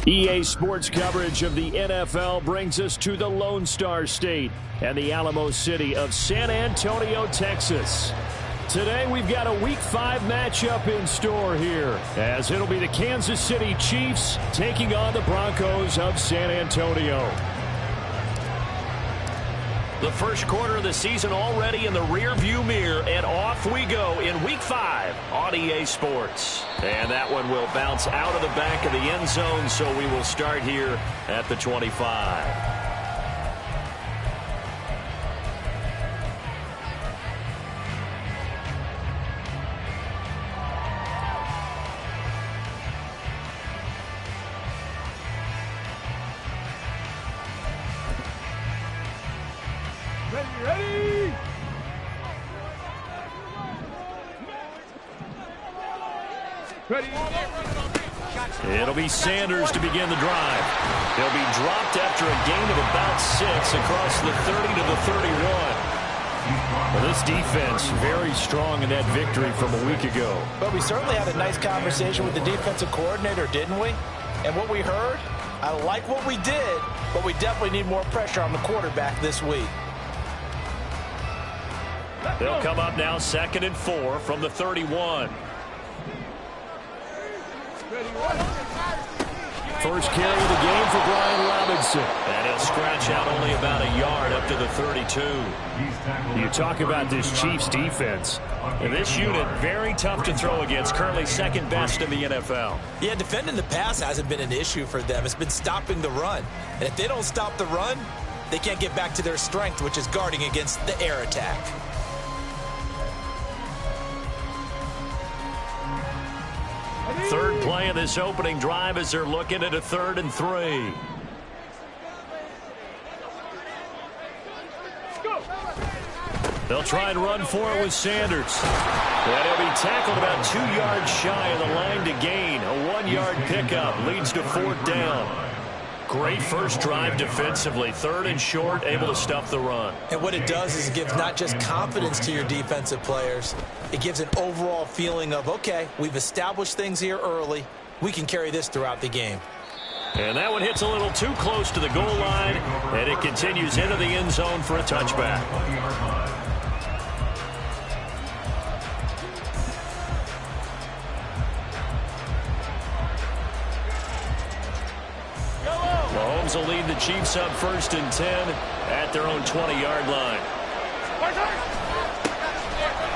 EA Sports coverage of the NFL brings us to the Lone Star State and the Alamo City of San Antonio, Texas. Today we've got a Week 5 matchup in store here, as it'll be the Kansas City Chiefs taking on the Broncos of San Antonio. The first quarter of the season already in the rearview mirror, and off we go in Week 5 on EA Sports. And that one will bounce out of the back of the end zone, so we will start here at the 25. It'll be Sanders to begin the drive. He'll be dropped after a gain of about 6 across the 30 to the 31. Well, this defense very strong in that victory from a week ago. But we certainly had a nice conversation with the defensive coordinator, didn't we? And what we heard, I like what we did, but we definitely need more pressure on the quarterback this week. They'll come up now 2nd and 4 from the 31. First carry of the game for Brian Robinson. And he'll scratch out only about a yard up to the 32. You talk about this Chiefs defense. And this unit, very tough to throw against, currently second best in the NFL. Yeah, defending the pass hasn't been an issue for them. It's been stopping the run. And if they don't stop the run, they can't get back to their strength, which is guarding against the air attack. Third play of this opening drive as they're looking at a 3rd and 3. They'll try and run for it with Sanders. And he'll be tackled about 2 yards shy of the line to gain. A 1-yard pickup leads to 4th down. Great first drive defensively. 3rd and short, able to stuff the run. And what it does is it gives not just confidence to your defensive players, it gives an overall feeling of, okay, we've established things here early. We can carry this throughout the game. And that one hits a little too close to the goal line, and it continues into the end zone for a touchback. Mahomes will lead the Chiefs up 1st and 10 at their own 20-yard line.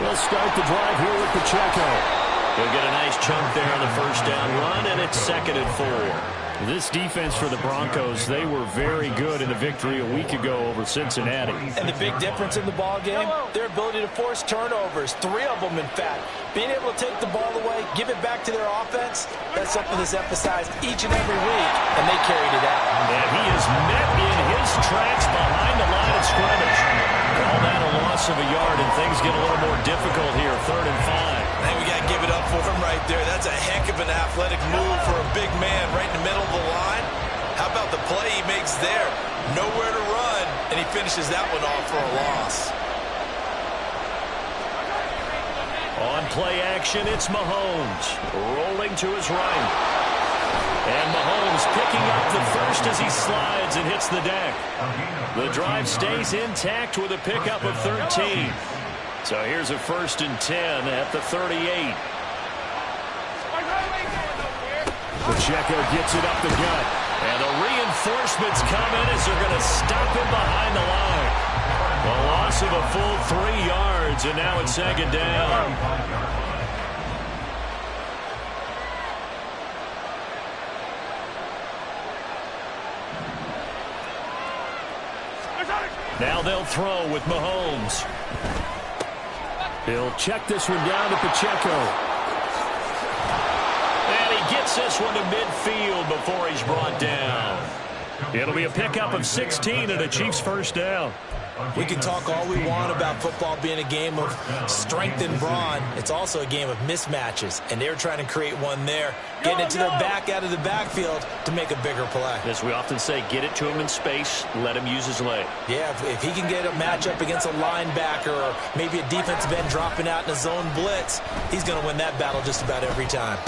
We'll start the drive here with Pacheco. He'll get a nice chunk there on the first down run, and it's 2nd and 4. This defense for the Broncos, they were very good in the victory a week ago over Cincinnati. And the big difference in the ball game, their ability to force turnovers, 3 of them in fact. Being able to take the ball away, give it back to their offense, that's something that's emphasized each and every week, and they carried it out. And he is met in his tracks behind the line of scrimmage. Call that a loss of a yard, and things get a little more difficult here, 3rd and 5. I think we got to give it up for him right there. That's a heck of an athletic move for a big man right in the middle of the line. How about the play he makes there? Nowhere to run, and he finishes that one off for a loss. On play action, it's Mahomes rolling to his right. And Mahomes picking up the first as he slides and hits the deck. The drive stays intact with a pickup of 13. So here's a 1st and 10 at the 38. Pacheco gets it up the gut. And the reinforcements come in as they're going to stop him behind the line. A loss of a full 3 yards, and now it's 2nd down. Now they'll throw with Mahomes. He'll check this one down to Pacheco. And he gets this one to midfield before he's brought down. It'll be a pickup of 16 and a Chiefs 1st down. We can talk all we want about football being a game of strength and brawn. It's also a game of mismatches, and they're trying to create one there, getting it to their back out of the backfield to make a bigger play. As we often say, get it to him in space, let him use his leg. Yeah, if he can get a matchup against a linebacker or maybe a defensive end dropping out in a zone blitz, he's going to win that battle just about every time.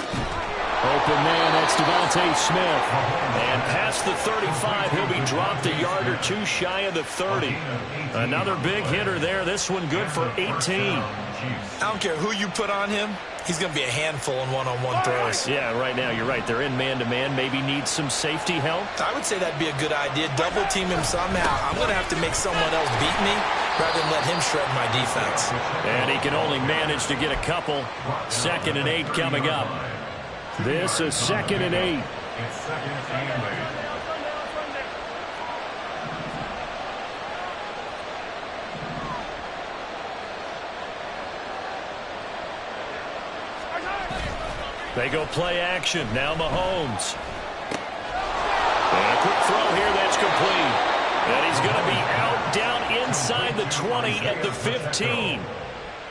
Open man, that's Devontae Smith. And past the 35, he'll be dropped a yard or two shy of the 30. Another big hitter there. This one good for 18. I don't care who you put on him. He's going to be a handful in one-on-one throws. Yeah, right now, you're right. They're in man-to-man. Maybe needs some safety help. I would say that'd be a good idea. Double team him somehow. I'm going to have to make someone else beat me rather than let him shred my defense. And he can only manage to get a couple. 2nd and 8 coming up. This is 2nd and 8. They go play action. Now Mahomes. And a quick throw here that's complete. And he's going to be out down inside the 20 at the 15.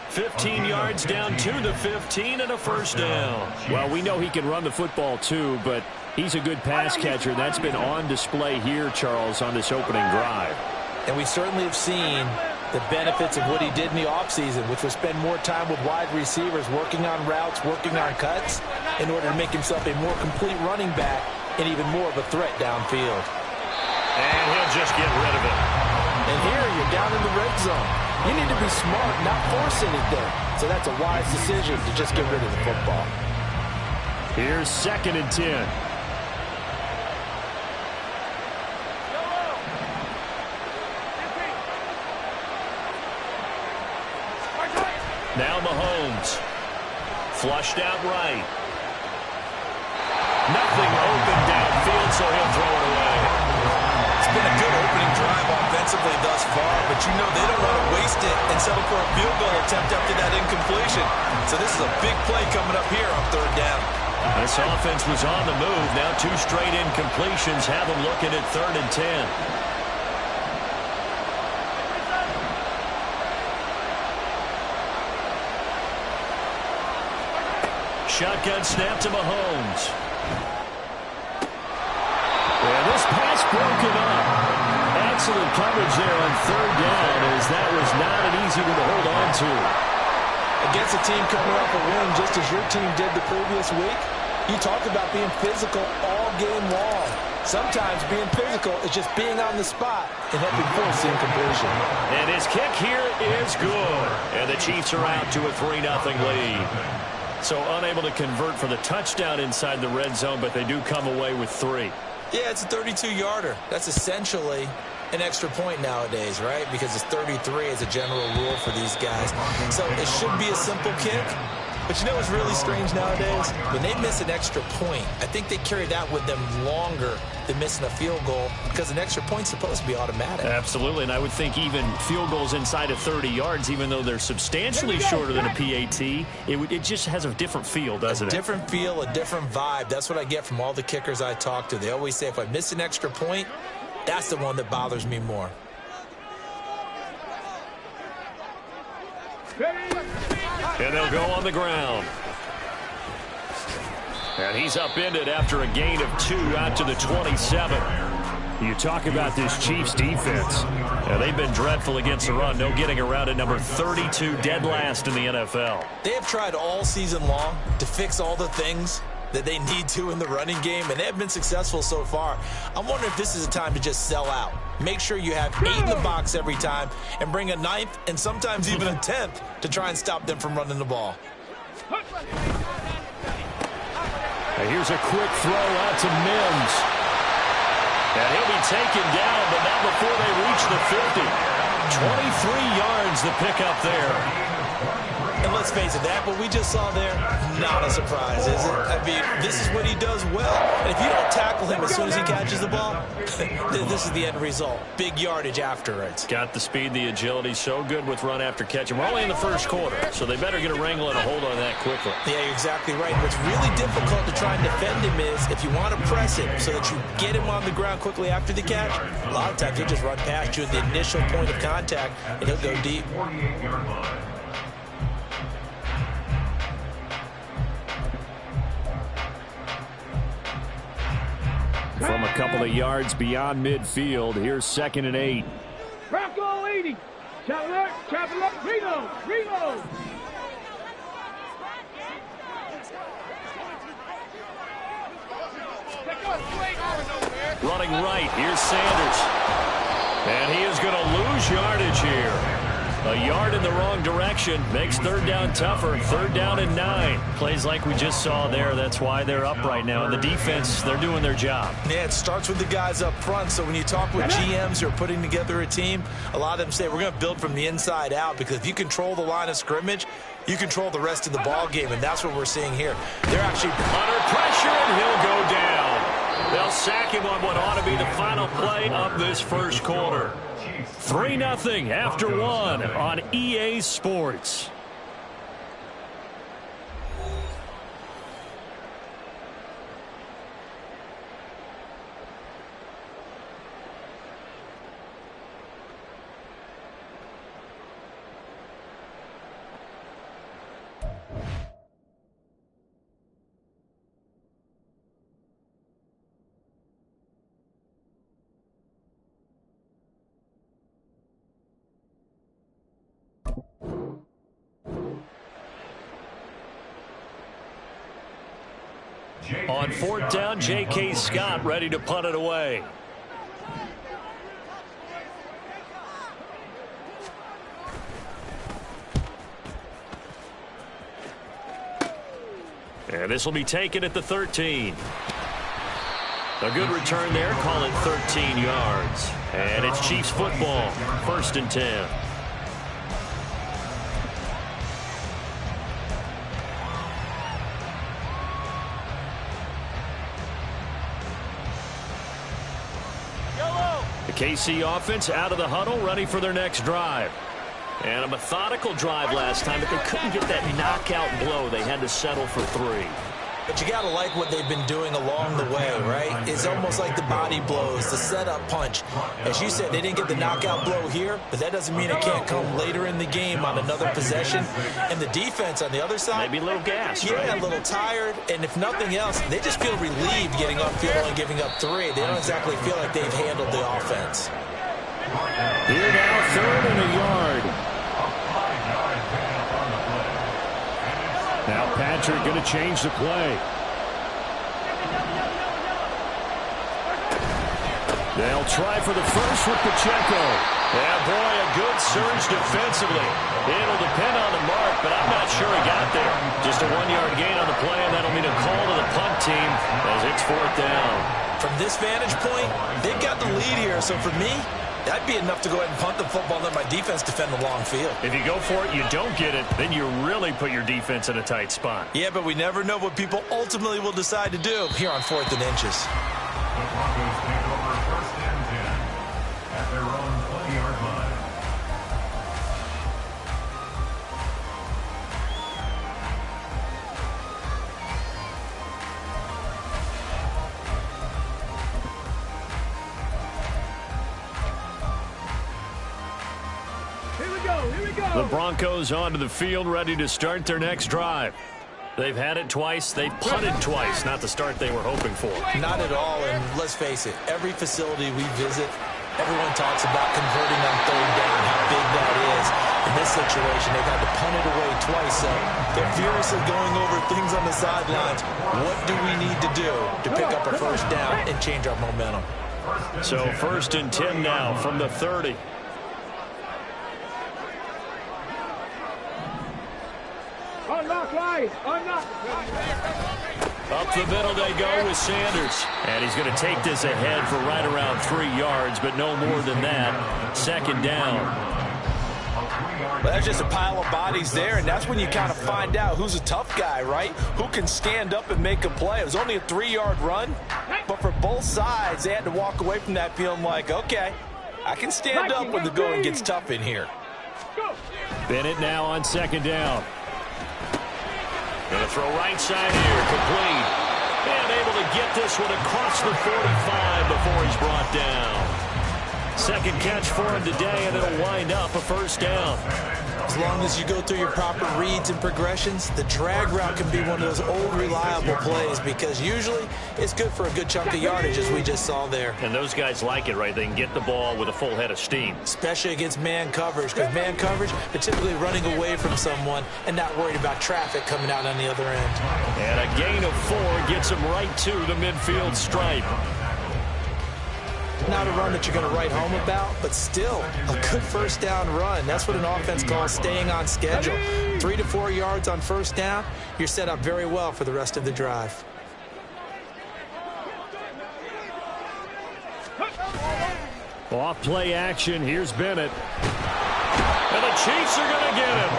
15 yards down to the 15 and a first down. Well, we know he can run the football too, but he's a good pass catcher. That's been on display here, Charles, on this opening drive. And we certainly have seen the benefits of what he did in the offseason, which was spend more time with wide receivers, working on routes, working on cuts, in order to make himself a more complete running back and even more of a threat downfield. And he'll just get rid of it. And here you're down in the red zone. You need to be smart, not force anything. So that's a wise decision to just get rid of the football. Here's 2nd and 10. Now Mahomes. Flushed out right. Nothing open downfield, so he'll throw it away. It's been a good opening drive offensively thus far, but you know they don't want to waste it and settle for a field goal attempt after that incompletion. So this is a big play coming up here on 3rd down. This offense was on the move. Now 2 straight incompletions have them looking at 3rd and 10. Shotgun snap to Mahomes. And this pass broken up. Excellent coverage there on 3rd down, as that was not an easy one to hold on to. Against a team coming off a win just as your team did the previous week, you talked about being physical all game long. Sometimes being physical is just being on the spot and helping force the incompletion. And his kick here is good. And the Chiefs are out to a 3-0 lead. So unable to convert for the touchdown inside the red zone, but they do come away with 3. Yeah, it's a 32-yarder. That's essentially an extra point nowadays, right? Because it's 33 as a general rule for these guys. So it should be a simple kick. But you know what's really strange nowadays? When they miss an extra point, I think they carry that with them longer than missing a field goal because an extra point's supposed to be automatic. Absolutely, and I would think even field goals inside of 30 yards, even though they're substantially shorter than a PAT, it just has a different feel, doesn't it? A different feel, a different vibe. That's what I get from all the kickers I talk to. They always say if I miss an extra point, that's the one that bothers me more. And they'll go on the ground. And he's upended after a gain of 2 out to the 27. You talk about this Chiefs defense. They've been dreadful against the run. No getting around at number 32, dead last in the NFL. They have tried all season long to fix all the things that they need to in the running game, and they have been successful so far. I'm wondering if this is a time to just sell out. Make sure you have 8 in the box every time and bring a 9th and sometimes even a 10th to try and stop them from running the ball. And here's a quick throw out to Mims. And he'll be taken down, but not before they reach the 50. 23 yards the pickup there. And let's face it, that what we just saw there, not a surprise, is it? I mean, this is what he does well. And if you don't tackle him as soon as he catches the ball, this is the end result. Big yardage afterwards. Got the speed, the agility, so good with run after catch. And we're only in the first quarter, so they better get a wrangle and a hold on that quickly. Yeah, you're exactly right. What's really difficult to try and defend him is if you want to press him so that you get him on the ground quickly after the catch, a lot of times he'll just run past you at the initial point of contact, and he'll go deep. From a couple of yards beyond midfield, here's 2nd and 8. Bronco 80. Traveler, reload. Running right, here's Sanders. And he is going to lose yardage here. A yard in the wrong direction makes third down tougher. Third down and 9. Plays like we just saw there. That's why they're up right now. And the defense, they're doing their job. Yeah, it starts with the guys up front. So when you talk with GMs who are putting together a team, a lot of them say we're going to build from the inside out, because if you control the line of scrimmage, you control the rest of the ball game, and that's what we're seeing here. They're actually under pressure, and he'll go down. They'll sack him on what ought to be the final play of this first quarter. 3-0 after 1 on EA Sports. On fourth down, J.K. Scott ready to punt it away. And this will be taken at the 13. A good return there. Call it 13 yards. And it's Chiefs football. 1st and 10. The KC offense out of the huddle, ready for their next drive. And a methodical drive last time, but they couldn't get that knockout blow. They had to settle for 3. But you got to like what they've been doing along the way, right? It's almost like the body blows, the setup punch. As you said, they didn't get the knockout blow here, but that doesn't mean it can't come later in the game on another possession. And the defense on the other side, maybe a little gassed, yeah, right? A little tired. And if nothing else, they just feel relieved getting upfield and giving up 3. They don't exactly feel like they've handled the offense. Here now, 3rd and a yard. Now Patrick going to change the play. They'll try for the first with Pacheco. Yeah, boy, a good surge defensively. It'll depend on the mark, but I'm not sure he got there. Just a 1-yard gain on the play, and that'll mean a call to the punt team as it's 4th down. From this vantage point, they've got the lead here, so for me, that'd be enough to go ahead and punt the football and let my defense defend the long field. If you go for it, you don't get it, then you really put your defense in a tight spot. Yeah, but we never know what people ultimately will decide to do here on 4th and inches. The Broncos take over 1st and 10 at their own 20-yard line. The Broncos onto the field, ready to start their next drive. They've had it twice. They've punted twice. Not the start they were hoping for. Not at all, and let's face it, every facility we visit, everyone talks about converting on 3rd down, how big that is. In this situation, they've had to punt it away twice, so they're furiously going over things on the sidelines. What do we need to do to pick up a 1st down and change our momentum? So 1st and 10 now from the 30. Unlock line! Unlock! Up the middle they go with Sanders. And he's going to take this ahead for right around 3 yards, but no more than that. 2nd down. Well, that's just a pile of bodies there, and that's when you kind of find out who's a tough guy, right? Who can stand up and make a play. It was only a 3-yard run, but for both sides, they had to walk away from that feeling like, okay, I can stand up when the going gets tough in here. Bennett now on 2nd down. Going to throw right side here, complete. And able to get this one across the 45 before he's brought down. 2nd catch for him today, and it'll wind up a 1st down. As long as you go through your proper reads and progressions, the drag route can be one of those old reliable plays, because usually it's good for a good chunk of yardage, as we just saw there. And those guys like it, right? They can get the ball with a full head of steam. Especially against man coverage, because man coverage, they're typically running away from someone and not worried about traffic coming out on the other end. And a gain of 4 gets him right to the midfield stripe. Not a run that you're going to write home about, but still a good first down run. That's what an offense calls staying on schedule. 3 to 4 yards on first down, you're set up very well for the rest of the drive. Off play action. Here's Bennett. And the Chiefs are going to get him.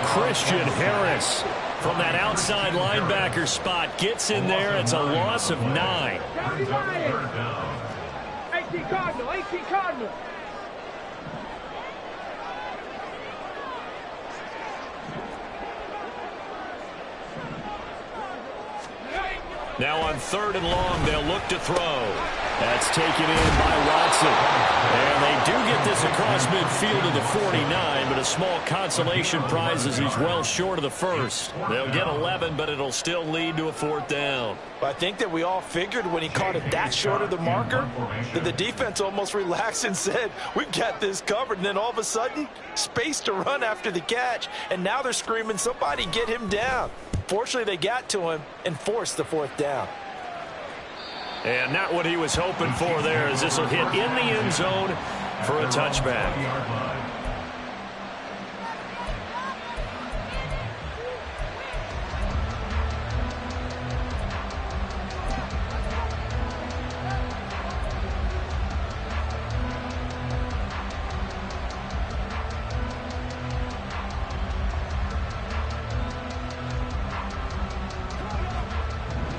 Christian Harris from that outside linebacker spot gets in there. It's a loss of 9. 18 Cardinal, 18 Cardinal. Now on 3rd and long, they'll look to throw. That's taken in by Watson. And they do get this across midfield to the 49, but a small consolation prize as he's well short of the first. They'll get 11, but it'll still lead to a 4th down. I think that we all figured when he caught it that short of the marker that the defense almost relaxed and said, we've got this covered. And then all of a sudden, space to run after the catch. And now they're screaming, somebody get him down. Fortunately, they got to him and forced the 4th down. And not what he was hoping for there, as this will hit in the end zone for a touchback.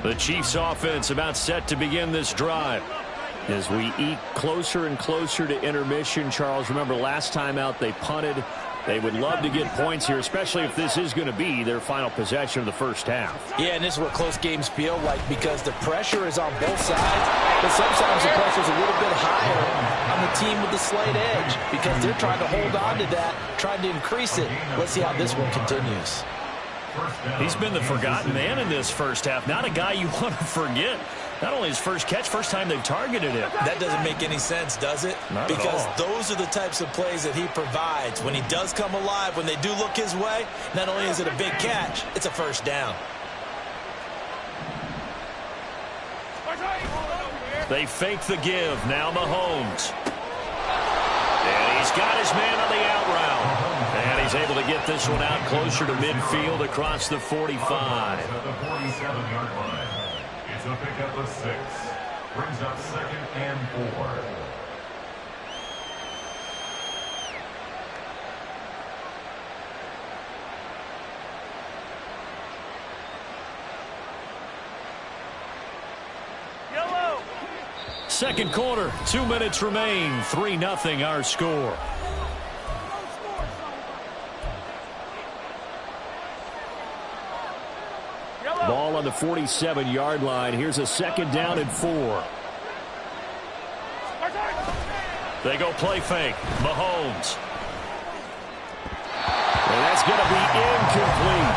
The Chiefs offense about set to begin this drive. As we eat closer and closer to intermission, Charles, remember last time out they punted. They would love to get points here, especially if this is going to be their final possession of the first half. Yeah, and this is what close games feel like because the pressure is on both sides, but sometimes the pressure is a little bit higher on the team with the slight edge because they're trying to hold on to that, trying to increase it. Let's see how this one continues. He's been the forgotten man in this first half. Not a guy you want to forget. Not only his first catch, first time they've targeted him. That doesn't make any sense, does it? Not because at all. those are the types of plays that he provides. When he does come alive, when they do look his way, not only is it a big catch, it's a first down. They fake the give. Now Mahomes. And he's got his man on the out route. And he's able to get this one out closer to midfield across the 45. At the 47-yard line. It's a pickup of 6. Brings up 2nd and 4. Second quarter, 2 minutes remain. 3-0 our score. Ball on the 47-yard line. Here's a 2nd down and 4. They go play fake. Mahomes. And that's going to be incomplete.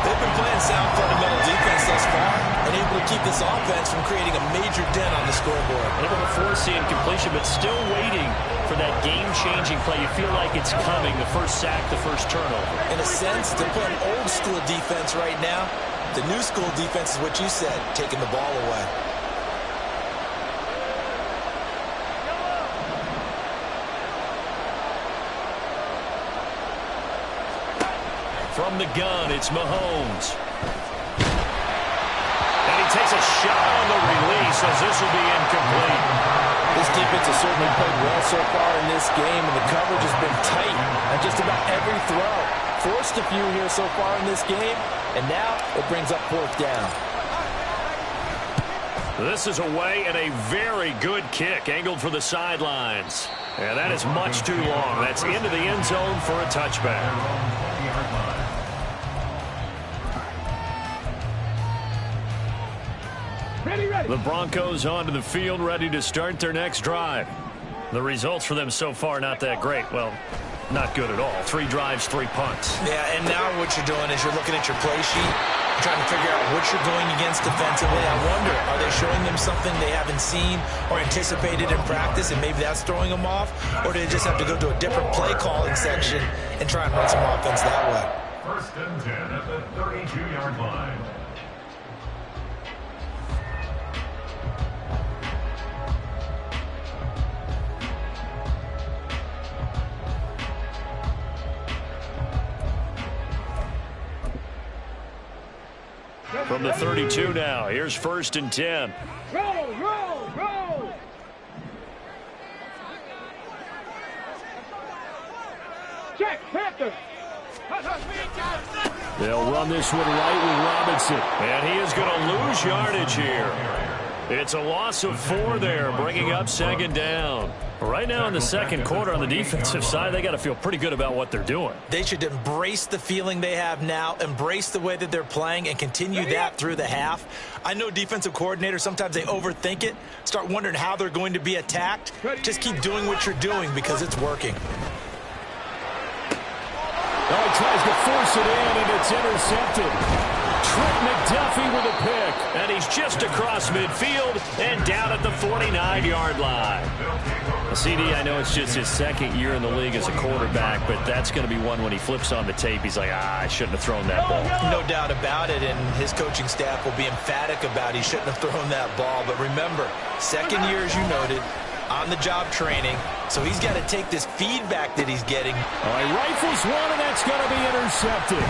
They've been playing sound fundamental defense thus far and able to keep this offense from creating a major dent on the scoreboard. Able to force the incompletion, but still waiting for that game-changing play. You feel like it's coming, the first sack, the first turnover. In a sense, they're playing old-school defense right now. The new school defense is what you said, taking the ball away. From the gun, it's Mahomes. And he takes a shot on the release as this will be incomplete. This defense has certainly played well so far in this game, and the coverage has been tight on just about every throw. Forced a few here so far in this game, and now it brings up 4th down. This is away and a very good kick, angled for the sidelines. And that is much too long. That's into the end zone for a touchback. The Broncos onto the field, ready to start their next drive. The results for them so far not that great. Well, not good at all. 3 drives, 3 punts. Yeah, and now what you're doing is you're looking at your play sheet, trying to figure out what you're going against defensively. I wonder, are they showing them something they haven't seen or anticipated in practice, and maybe that's throwing them off? Or do they just have to go to a different play calling section and try and run some offense that way? 1st and 10 at the 32-yard line. from the 32 now. Here's 1st and 10. Roll, roll, roll. Check, Panther. They'll run this one right with Robinson. And he is going to lose yardage here. It's a loss of 4 there, bringing up 2nd down. Right now in the 2nd quarter on the defensive side, they got to feel pretty good about what they're doing. They should embrace the feeling they have now, embrace the way that they're playing, and continue that through the half. I know defensive coordinators, sometimes they overthink it, start wondering how they're going to be attacked. Just keep doing what you're doing because it's working. Oh, he tries to force it in, and it's intercepted. Trent McDuffie with a pick, and he's just across midfield and down at the 49-yard line. CD, I know it's just his 2nd year in the league as a quarterback, but that's going to be one when he flips on the tape, he's like, I shouldn't have thrown that ball. No doubt about it, and his coaching staff will be emphatic about he shouldn't have thrown that ball. But remember, 2nd year, as you noted, on-the-job training, so he's got to take this feedback that he's getting. All right, rifles one, and that's going to be intercepted.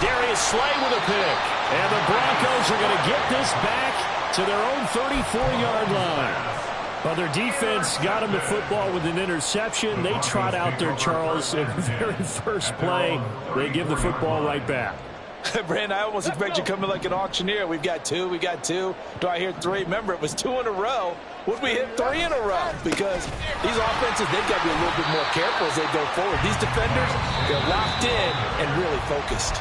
Darius Slay with a pick, and the Broncos are going to get this back to their own 34-yard line. Well, their defense got him the football with an interception. They trot out there, Charles, in the very first play. They give the football right back. Brandon, I almost expect you coming like an auctioneer. We've got 2, we got 2. Do I hear 3? Remember, it was 2 in a row. Would we hit 3 in a row? Because these offenses, they've got to be a little bit more careful as they go forward. These defenders, they're locked in and really focused.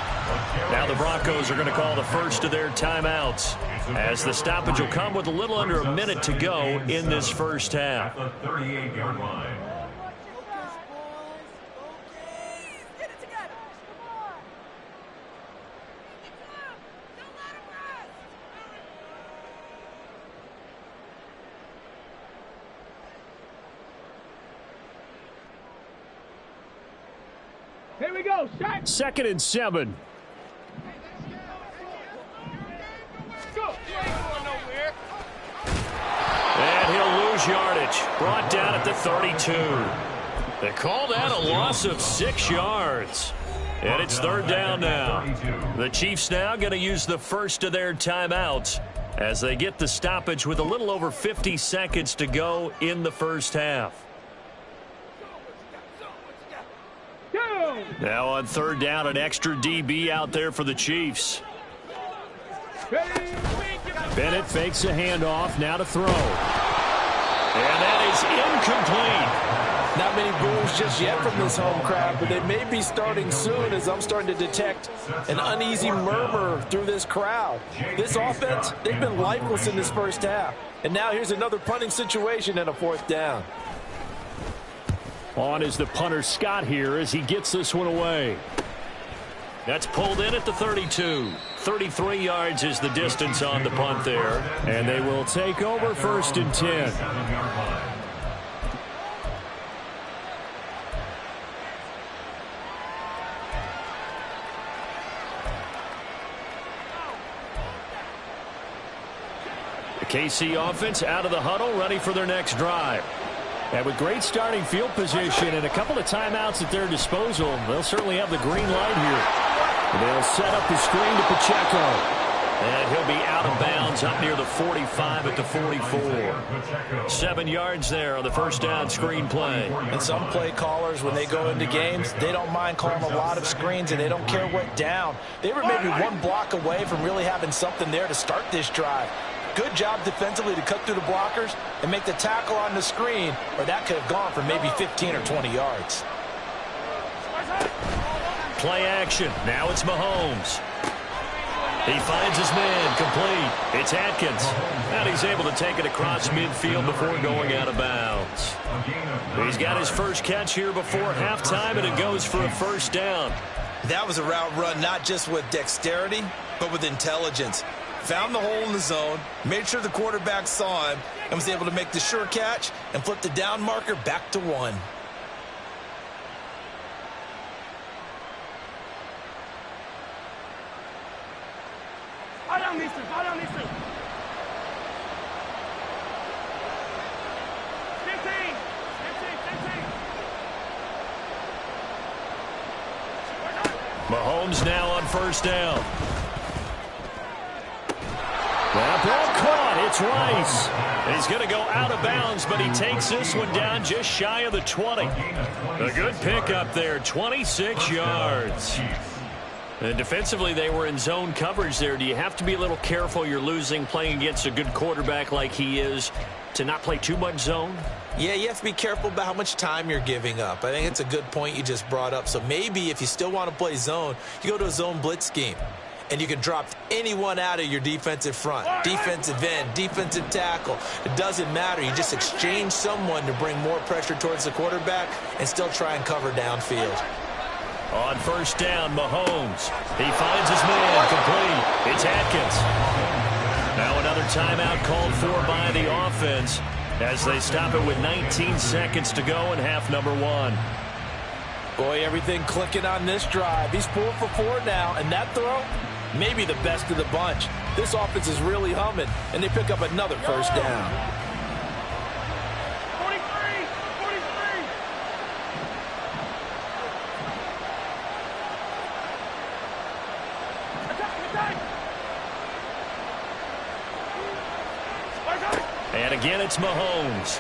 Now the Broncos are going to call the first of their timeouts, as the stoppage will come with a little under a minute to go in this first half. The 38-yard line. Here we go, shot. 2nd and 7. Go. You ain't going nowhere. And he'll lose yardage. Brought down at the 32. They call that a loss of 6 yards. And it's 3rd down now. The Chiefs now going to use the first of their timeouts as they get the stoppage with a little over 50 seconds to go in the first half. Now on 3rd down, an extra DB out there for the Chiefs. Bennett fakes a handoff, now to throw. And that is incomplete. Not many boos just yet from this home crowd, but they may be starting soon as I'm starting to detect an uneasy murmur through this crowd. This offense, they've been lifeless in this first half. And now here's another punting situation and a 4th down. On is the punter Scott here as he gets this one away. That's pulled in at the 32. 33 yards is the distance on the punt there. And they will take over 1st and 10. The KC offense out of the huddle, ready for their next drive. And with great starting field position and a couple of timeouts at their disposal, they'll certainly have the green light here. And they'll set up the screen to Pacheco. And he'll be out of bounds up near the 45 at the 44. 7 yards there on the first down screen play. And some play callers, when they go into games, they don't mind calling a lot of screens, and they don't care what down. They were maybe 1 block away from really having something there to start this drive. Good job defensively to cut through the blockers and make the tackle on the screen, or that could have gone for maybe 15 or 20 yards. Play action. Now it's Mahomes. He finds his man complete. It's Atkins. And he's able to take it across midfield before going out of bounds. He's got his first catch here before halftime, and it goes for a first down. That was a route run not just with dexterity, but with intelligence. Found the hole in the zone, made sure the quarterback saw him, and was able to make the sure catch and flip the down marker back to 1. Follow me, sir. Follow me, sir. 15. Mahomes now on first down. That ball caught. It's Rice. He's going to go out of bounds, but he takes this one down just shy of the 20. A good pickup there, 26 yards. And defensively, they were in zone coverage there. Do you have to be a little careful? You're losing playing against a good quarterback like he is to not play too much zone? Yeah, you have to be careful about how much time you're giving up. I think it's a good point you just brought up. So maybe if you still want to play zone, you go to a zone blitz scheme. And you can drop anyone out of your defensive front, defensive end, defensive tackle. It doesn't matter. You just exchange someone to bring more pressure towards the quarterback and still try and cover downfield. On first down, Mahomes. He finds his man complete. It's Atkins. Now another timeout called for by the offense as they stop it with 19 seconds to go in half number 1. Boy, everything clicking on this drive. He's 4 for 4 now, and that throw, maybe the best of the bunch. This offense is really humming, and they pick up another first down. 43! 43! Attack! And again, it's Mahomes.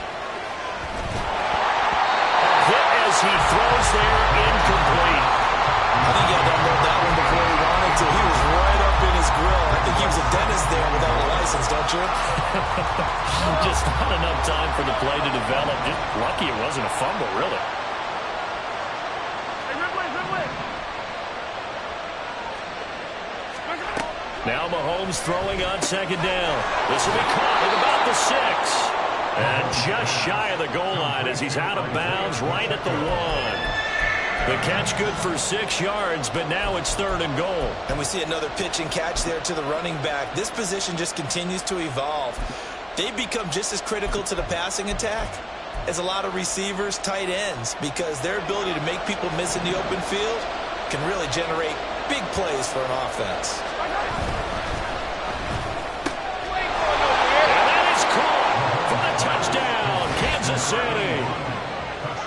A hit as he throws there, incomplete. I think he had to unload that one before he wanted to. He was right up in his grill. I think he was a dentist there without a license, don't you? Just not enough time for the play to develop. Just lucky it wasn't a fumble, really. Hey, Ridley! Now Mahomes throwing on second down. This will be caught at about the 6. And just shy of the goal line as he's out of bounds right at the 1. The catch good for 6 yards, but now it's 3rd and goal. And we see another pitch and catch there to the running back. This position just continues to evolve. They become just as critical to the passing attack as a lot of receivers, tight ends, because their ability to make people miss in the open field can really generate big plays for an offense. And that is caught for the touchdown, Kansas City.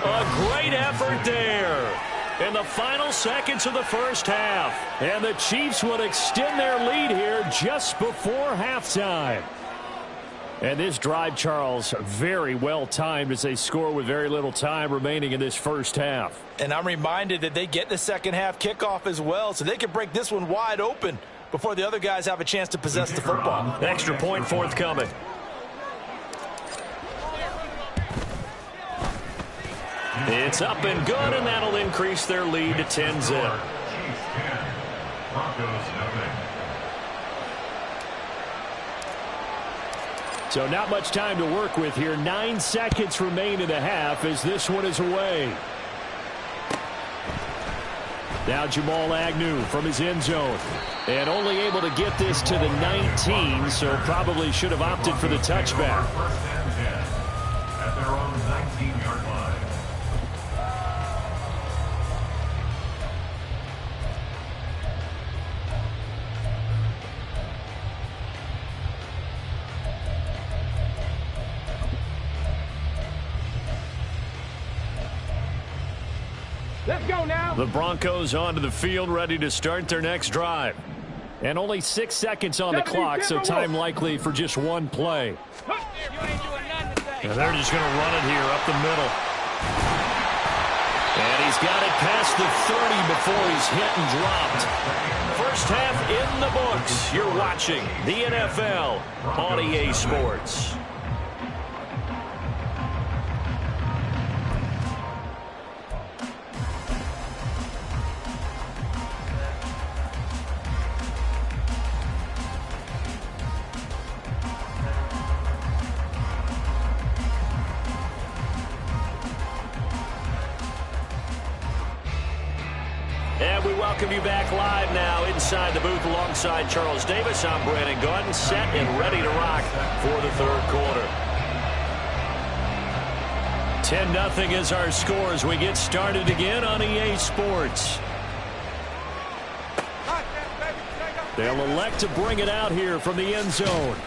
A great effort there in the final seconds of the first half. And the Chiefs would extend their lead here just before halftime. And this drive, Charles, very well timed as they score with very little time remaining in this first half. And I'm reminded that they get the second half kickoff as well, so they can break this one wide open before the other guys have a chance to possess the football. Extra point forthcoming. It's up and good, and that'll increase their lead to 10-zip. Chiefs 10, Broncos nothing. So not much time to work with here. 9 seconds remain in the half as this one is away. Now Jamal Agnew from his end zone. And only able to get this to the 19, so probably should have opted for the touchback. First and 10 at their own 19-yard line. Let's go now! The Broncos onto the field, ready to start their next drive. And only 6 seconds on the clock, so time likely for just one play. And they're just going to run it here up the middle. And he's got it past the 30 before he's hit and dropped. First half in the books. You're watching the NFL on EA Sports. And we welcome you back live now inside the booth alongside Charles Davis. I'm Brandon Gordon, set and ready to rock for the third quarter. 10-0 is our score as we get started again on EA Sports. They'll elect to bring it out here from the end zone.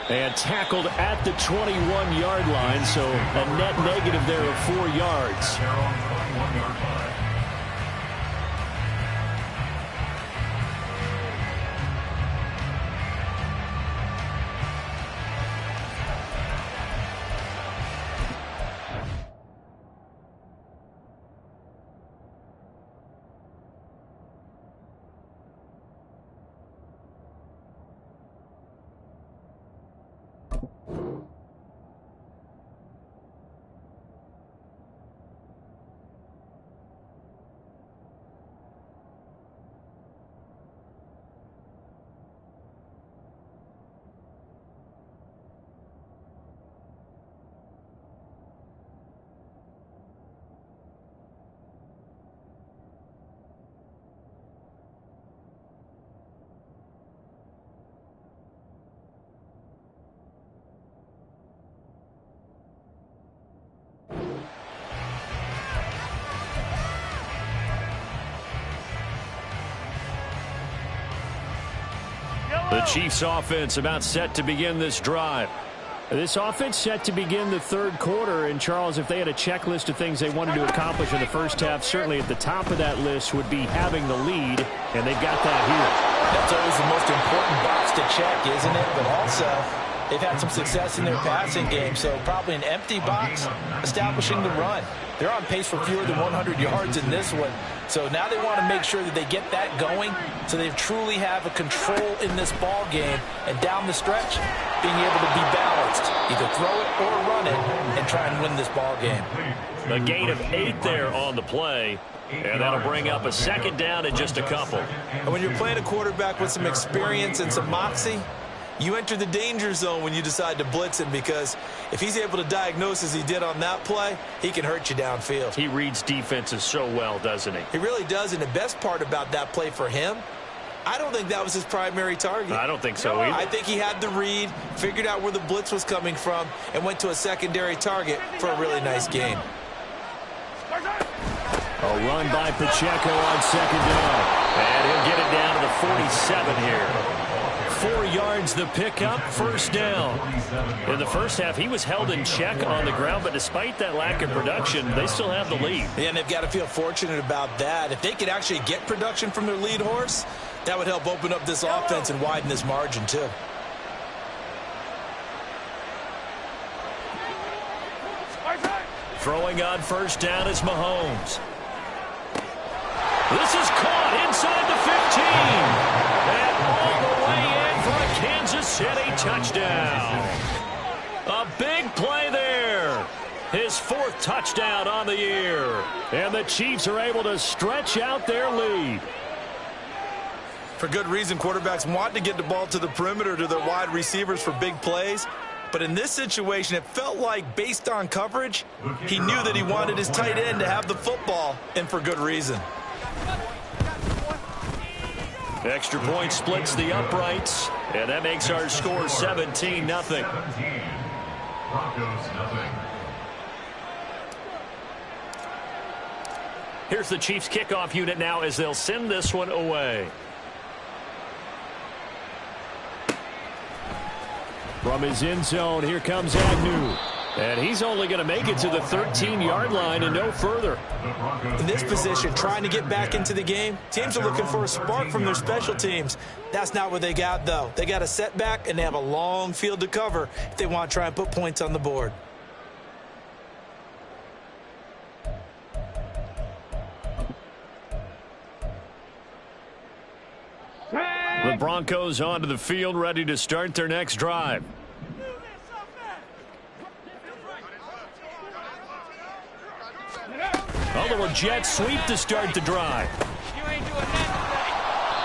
And tackled at the 21-yard line, so a net negative there of 4 yards. Their own 21-yard line. Chiefs offense about set to begin this drive. This offense set to begin the third quarter. And, Charles, if they had a checklist of things they wanted to accomplish in the first half, certainly at the top of that list would be having the lead, and they've got that here. That's always the most important box to check, isn't it? But also, they've had some success in their passing game, so probably an empty box establishing the run. They're on pace for fewer than 100 yards in this one. So now they want to make sure that they get that going so they truly have a control in this ball game. And down the stretch, being able to be balanced. Either throw it or run it and try and win this ball game. A gain of 8 there on the play. And that'll bring up a second down in just a couple. And when you're playing a quarterback with some experience and some moxie, you enter the danger zone when you decide to blitz him, because if he's able to diagnose as he did on that play, he can hurt you downfield. He reads defenses so well, doesn't he? He really does, and the best part about that play for him, I don't think that was his primary target. I don't think so either. I think he had the read, figured out where the blitz was coming from, and went to a secondary target for a really nice game. A run by Pacheco on second down. And he'll get it down to the 47 here. 4 yards the pickup, first down. In the first half, he was held in check on the ground, but despite that lack of production, they still have the lead. Yeah, and they've got to feel fortunate about that. If they could actually get production from their lead horse, that would help open up this offense and widen this margin too. Throwing on first down is Mahomes. This is caught inside the 15. And all the way in for a Kansas City touchdown. A big play there. His 4th touchdown on the year. And the Chiefs are able to stretch out their lead. For good reason, quarterbacks want to get the ball to the perimeter to their wide receivers for big plays. But in this situation, it felt like, based on coverage, he knew that he wanted his tight end to have the football, and for good reason. Extra point splits the uprights, and that makes our score 17-0. Broncos, nothing. Here's the Chiefs kickoff unit now as they'll send this one away. From his end zone, here comes Agnew. And he's only going to make it to the 13-yard line and no further. In this position, trying to get back into the game, teams are looking for a spark from their special teams. That's not what they got, though. They got a setback, and they have a long field to cover if they want to try and put points on the board. The Broncos onto the field, ready to start their next drive. A little jet sweep to start the drive.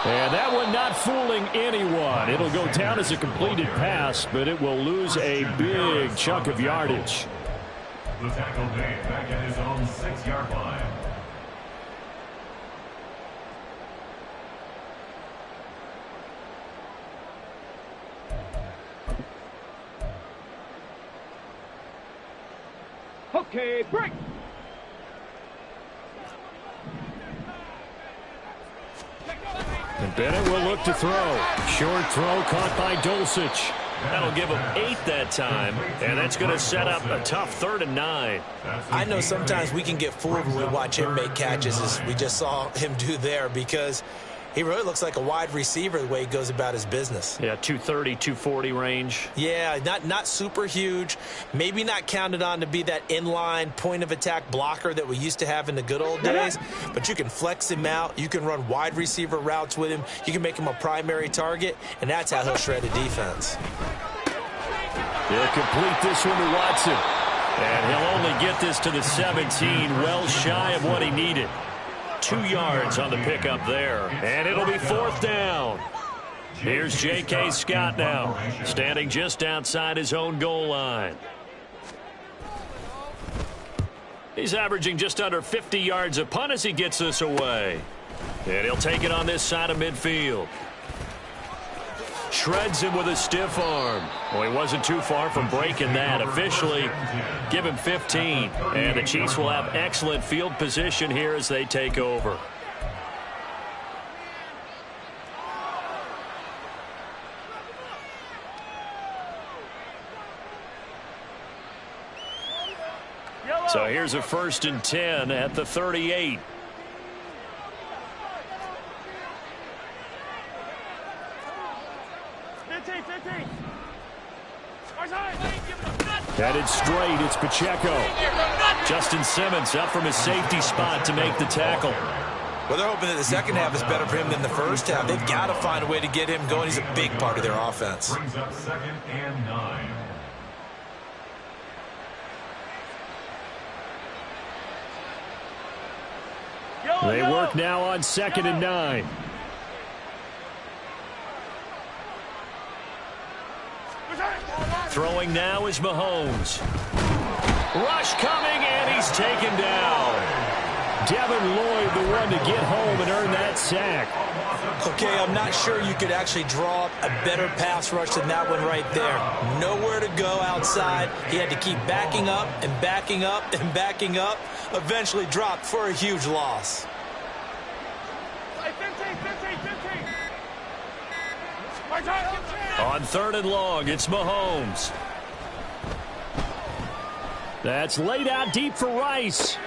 And that one not fooling anyone. It'll go down as a completed pass, but it will lose a big chunk of yardage. The tackle made back at his own 6-yard line. Okay, break. And Bennett will look to throw. Short throw caught by Dulcich. That'll give him 8 that time, and that's going to set up a tough 3rd and 9. I know sometimes we can get fooled when we watch him make catches, as we just saw him do there, because he really looks like a wide receiver the way he goes about his business. Yeah, 230, 240 range. Yeah, not super huge. Maybe not counted on to be that inline point-of-attack blocker that we used to have in the good old days. But you can flex him out. You can run wide receiver routes with him. You can make him a primary target, and that's how he'll shred a defense. He'll complete this one to Watson. And he'll only get this to the 17, well shy of what he needed. 2 yards on the pickup there. And it'll be 4th down. Here's J.K. Scott now, standing just outside his own goal line. He's averaging just under 50 yards a punt as he gets this away. And he'll take it on this side of midfield. Shreds him with a stiff arm. Well, he wasn't too far from breaking that. Officially, give him 15. And the Chiefs will have excellent field position here as they take over. So here's a 1st and 10 at the 38. Headed straight, it's Pacheco. Justin Simmons up from his safety spot to make the tackle. Well, they're hoping that the second half is better for him than the first half. They've got to find a way to get him going. He's a big part of their offense. Brings up 2nd and 9. They work now on 2nd and 9. Throwing now is Mahomes. Rush coming, and he's taken down. Devin Lloyd, the one to get home and earn that sack. Okay, I'm not sure you could actually draw up a better pass rush than that one right there. Nowhere to go outside. He had to keep backing up and backing up and backing up. Eventually dropped for a huge loss. 15. On 3rd and long, it's Mahomes. That's laid out deep for Rice.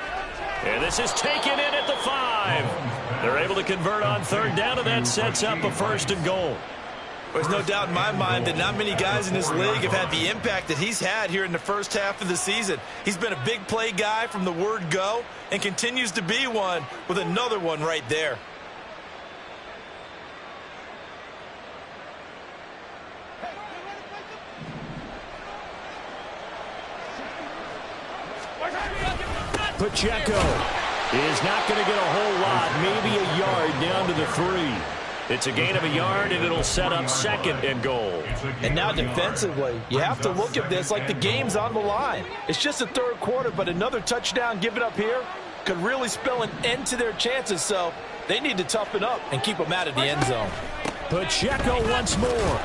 And this is taken in at the 5. They're able to convert on 3rd down, and that sets up a 1st and goal. There's no doubt in my mind that not many guys in this league have had the impact that he's had here in the first half of the season. He's been a big play guy from the word go and continues to be one with another one right there. Pacheco is not going to get a whole lot, maybe a yard down to the 3. It's a gain of a yard, and it'll set up 2nd and goal. And now defensively, you have to look at this like the game's on the line. It's just the 3rd quarter, but another touchdown given up here could really spell an end to their chances, so they need to toughen up and keep them out of the end zone. Pacheco once more.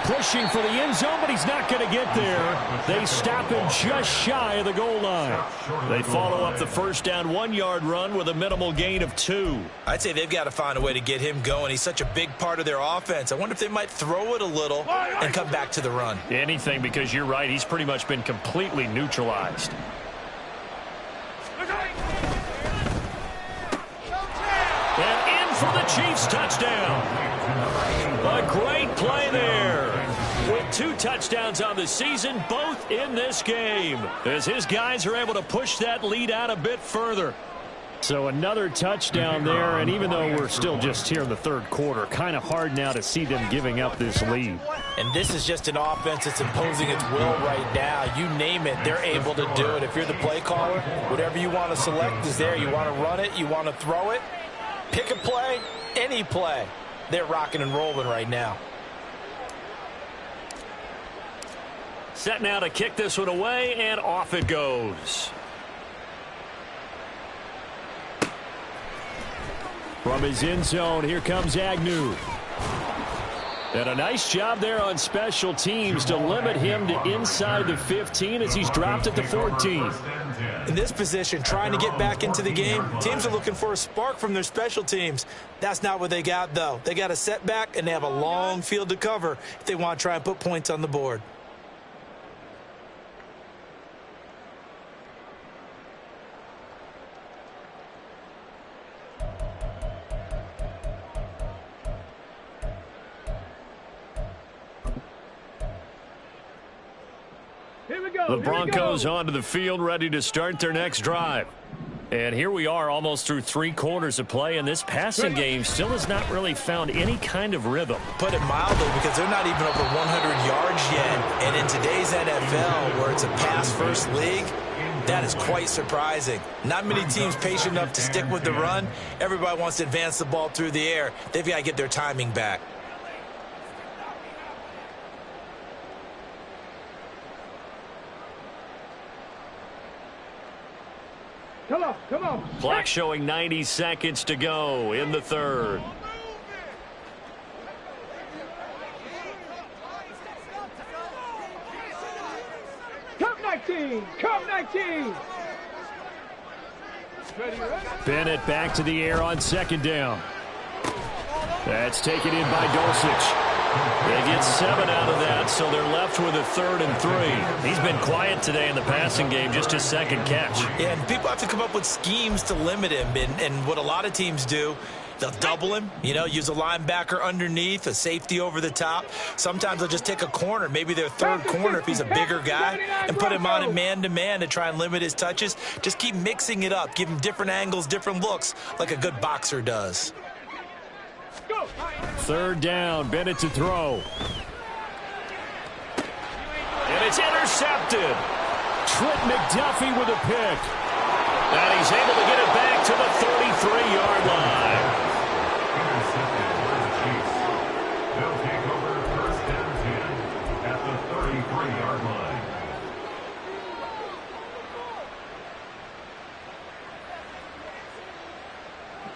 Pushing for the end zone, but he's not going to get there. They stop him just shy of the goal line. They follow up the 1st down 1-yard run with a minimal gain of 2. I'd say they've got to find a way to get him going. He's such a big part of their offense. I wonder if they might throw it a little and come back to the run. Anything, because you're right. He's pretty much been completely neutralized. And in for the Chiefs touchdown. A great play there. With 2 touchdowns on the season, both in this game, as his guys are able to push that lead out a bit further. So another touchdown there, and even though we're still just here in the 3rd quarter, kind of hard now to see them giving up this lead. And this is just an offense that's imposing its will right now. You name it, they're able to do it. If you're the play caller, whatever you want to select is there. You want to run it, you want to throw it, pick a play, any play. They're rocking and rolling right now. Set now to kick this one away, and off it goes. From his end zone, here comes Agnew. And a nice job there on special teams to limit him to inside the 15 as he's dropped at the 14. In this position, trying to get back into the game, teams are looking for a spark from their special teams. That's not what they got, though. They got a setback, and they have a long field to cover if they want to try and put points on the board. The Broncos onto the field, ready to start their next drive. And here we are almost through 3 quarters of play, and this passing game still has not really found any kind of rhythm. Put it mildly, because they're not even over 100 yards yet. And in today's NFL, where it's a pass-first league, that is quite surprising. Not many teams patient enough to stick with the run. Everybody wants to advance the ball through the air. They've got to get their timing back. Come on. Clock showing 90 seconds to go in the 3rd. Come 19. Bennett back to the air on 2nd down. That's taken in by Dulcich. They get 7 out of that, so they're left with a 3rd and 3. He's been quiet today in the passing game, just his second catch. Yeah, and people have to come up with schemes to limit him, and what a lot of teams do, they'll double him, use a linebacker underneath, a safety over the top. Sometimes they'll just take a corner, maybe their 3rd corner if he's a bigger guy, and put him on a man-to-man to try and limit his touches. Just keep mixing it up, give him different angles, different looks, like a good boxer does. 3rd down, Bennett to throw. And it's intercepted. Trent McDuffie with a pick. And he's able to get it back to the 33-yard line. Intercepted by the Chiefs. They'll take over 1st and 10 at the 33-yard line.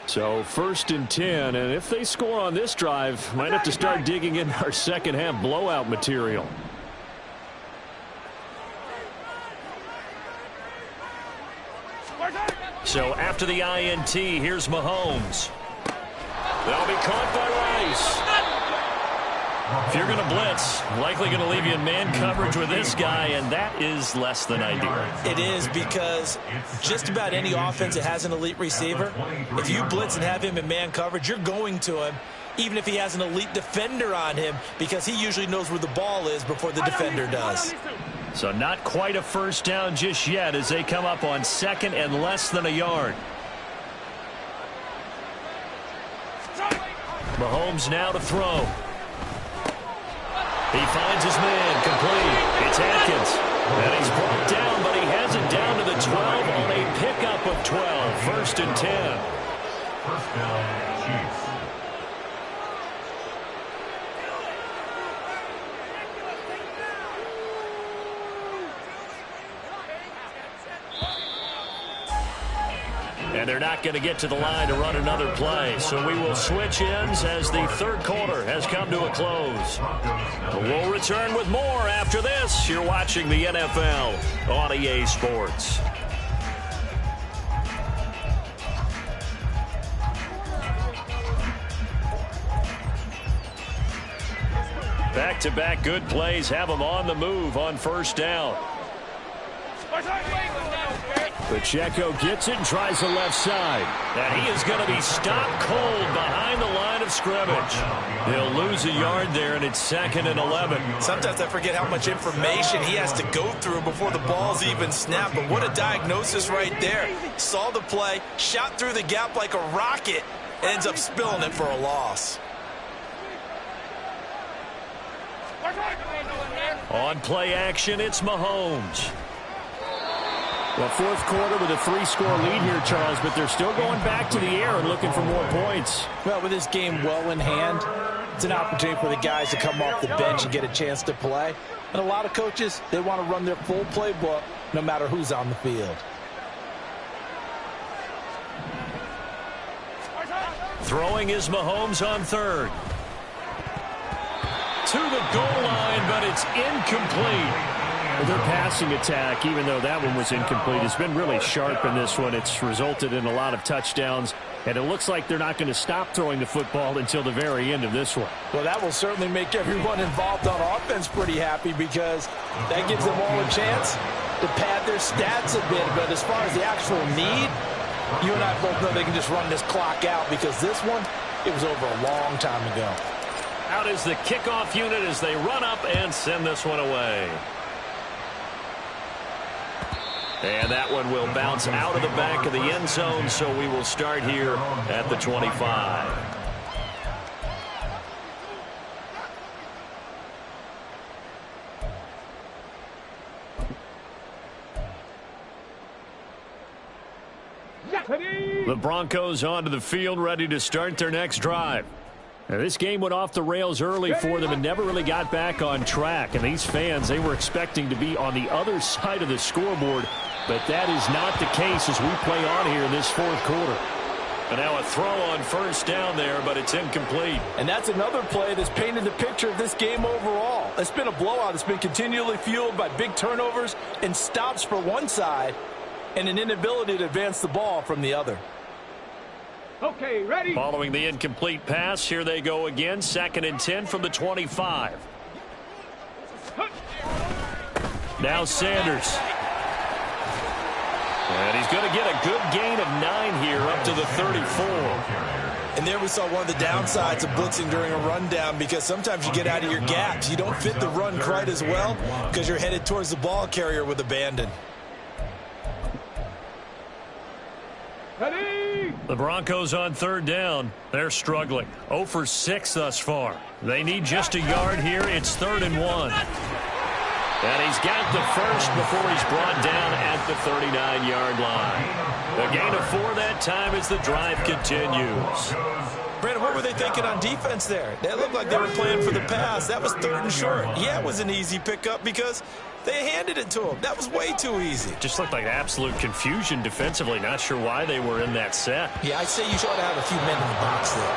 So 1st and 10, and if they score on this drive, might have to start digging in our second half blowout material. So after the INT, here's Mahomes. That'll be caught by Rice. If you're going to blitz, likely going to leave you in man coverage with this guy, and that is less than ideal. It is, because just about any offense that has an elite receiver, if you blitz and have him in man coverage, you're going to him, even if he has an elite defender on him, because he usually knows where the ball is before the defender does. So not quite a 1st down just yet as they come up on 2nd and less than a yard. Mahomes now to throw. He finds his man, complete. It's Atkins. And he's brought down, but he has it down to the 12 on a pickup of 12. 1st and 10. 1st down, Chiefs. And they're not going to get to the line to run another play. So we will switch ends as the 3rd quarter has come to a close. We'll return with more after this. You're watching the NFL on EA Sports. Back-to-back good plays have them on the move on 1st down. Pacheco gets it and tries the left side. And he is going to be stopped cold behind the line of scrimmage. He'll lose a yard there, and it's 2nd and 11. Sometimes I forget how much information he has to go through before the ball's even snapped. But what a diagnosis right there. Saw the play, shot through the gap like a rocket, ends up spilling it for a loss. On play action, it's Mahomes. Well, 4th quarter with a 3-score lead here, Charles, but they're still going back to the air and looking for more points. Well, with this game well in hand, it's an opportunity for the guys to come off the bench and get a chance to play. And a lot of coaches, they want to run their full playbook no matter who's on the field. Throwing is Mahomes on 3rd. To the goal line, but it's incomplete. Their passing attack, even though that one was incomplete, has been really sharp in this one. It's resulted in a lot of touchdowns, and it looks like they're not going to stop throwing the football until the very end of this one. Well, that will certainly make everyone involved on offense pretty happy, because that gives them all a chance to pad their stats a bit. But as far as the actual need, you and I both know they can just run this clock out, because this one, it was over a long time ago. Out is the kickoff unit as they run up and send this one away. And that one will bounce out of the back of the end zone, so we will start here at the 25. The Broncos onto the field, ready to start their next drive. Now, this game went off the rails early for them and never really got back on track. And these fans, they were expecting to be on the other side of the scoreboard, but that is not the case as we play on here in this 4th quarter. And now a throw on 1st down there, but it's incomplete. And that's another play that's painted the picture of this game overall. It's been a blowout. It's been continually fueled by big turnovers and stops for one side and an inability to advance the ball from the other. Okay, ready? Following the incomplete pass, here they go again. 2nd and 10 from the 25. Now Sanders. And he's going to get a good gain of 9 here up to the 34. And there we saw one of the downsides of blitzing during a rundown, because sometimes you get out of your gaps. You don't fit the run quite as well because you're headed towards the ball carrier with abandon. Ready? The Broncos on 3rd down. They're struggling. 0 for 6 thus far. They need just a yard here. It's 3rd and 1. And he's got the first before he's brought down at the 39-yard line. A gain of 4 that time as the drive continues. Brandon, what were they thinking on defense there? They looked like they were playing for the pass. That was 3rd and short. Yeah, it was an easy pickup because they handed it to him. That was way too easy. Just looked like absolute confusion defensively. Not sure why they were in that set. Yeah, I'd say you ought to have a few men in the box there.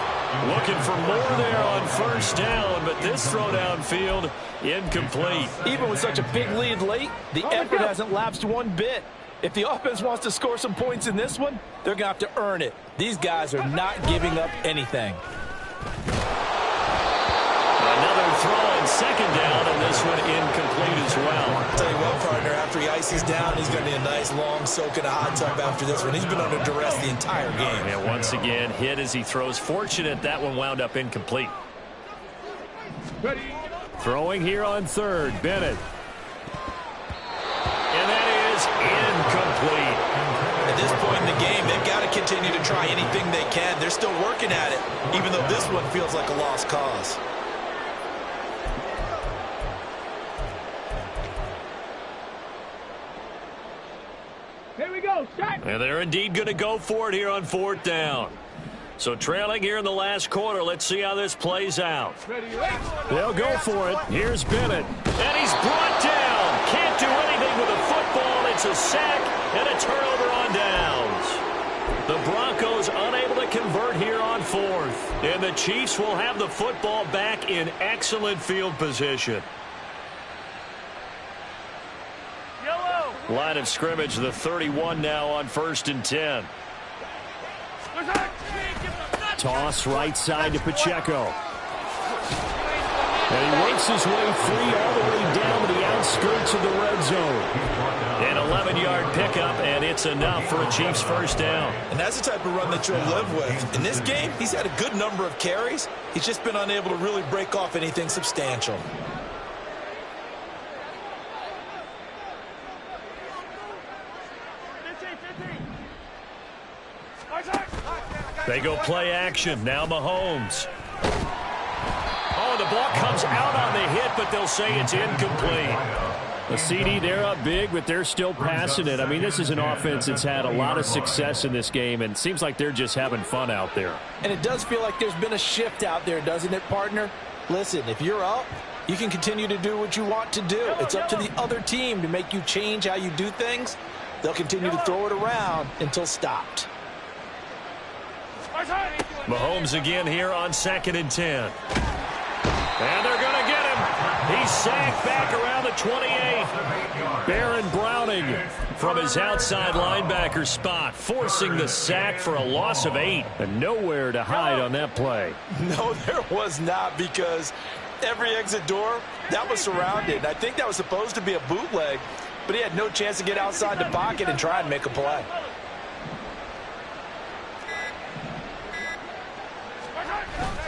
Looking for more there on 1st down, but this throw downfield incomplete. Even with such a big lead late, the effort hasn't lapsed one bit. If the offense wants to score some points in this one, they're going to have to earn it. These guys are not giving up anything. Another throw on 2nd down, and this one incomplete as well. I'll tell you what, partner, after he ices down, he's going to need a nice long soak in a hot tub after this one. He's been under duress the entire game. And once again, hit as he throws. Fortunate that one wound up incomplete. Ready? Throwing here on 3rd, Bennett. And that is incomplete. At this point in the game, they've got to continue to try anything they can. They're still working at it, even though this one feels like a lost cause. Here we go. Shot. And they're indeed going to go for it here on 4th down. So trailing here in the last quarter. Let's see how this plays out. Ready, wait. They'll go for it. Here's Bennett. And he's brought down. Can't do anything with a football. It's a sack and a turnover on downs. The Broncos unable to convert here on 4th. And the Chiefs will have the football back in excellent field position. Yellow. Line of scrimmage, the 31 now on 1st and 10. Toss right side to Pacheco. And he works his way free all the way down to the outskirts of the red zone. An 11-yard pickup, and it's enough for a Chiefs 1st down. And that's the type of run that you'll live with. In this game, he's had a good number of carries. He's just been unable to really break off anything substantial. They go play action. Now Mahomes. Oh, the ball comes out on the hit, but they'll say it's incomplete. The CD, they're up big, but they're still passing it. I mean, this is an offense that's had a lot of success in this game, and it seems like they're just having fun out there. And it does feel like there's been a shift out there, doesn't it, partner? Listen, if you're up, you can continue to do what you want to do. It's up to the other team to make you change how you do things. They'll continue to throw it around until stopped. Mahomes again here on 2nd and 10. And they're going to get him. He's sacked back around the 28. Baron Browning from his outside linebacker spot, forcing the sack for a loss of 8. And nowhere to hide on that play. No, there was not, because every exit door, that was surrounded. I think that was supposed to be a bootleg, but he had no chance to get outside the pocket and try and make a play.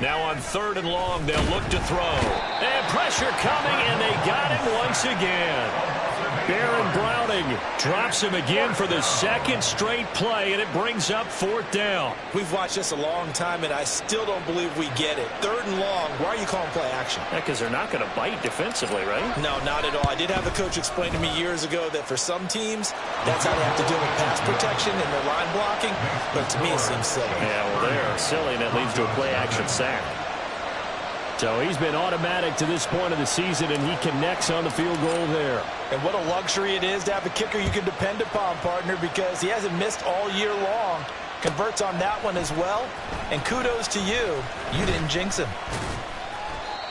Now on 3rd and long, they'll look to throw. And pressure coming, and they got him once again. Baron Browning drops him again for the 2nd straight play, and it brings up 4th down. We've watched this a long time, and I still don't believe we get it. 3rd and long, why are you calling play action? Yeah, because they're not going to bite defensively, right? No, not at all. I did have a coach explain to me years ago that for some teams, that's how they have to deal with pass protection and their line blocking, but to me it seems silly. Yeah, well, they're silly, and it leads to a play action sack. So he's been automatic to this point of the season, and he connects on the field goal there. And what a luxury it is to have a kicker you can depend upon, partner, because he hasn't missed all year long. Converts on that one as well. And kudos to you. You didn't jinx him.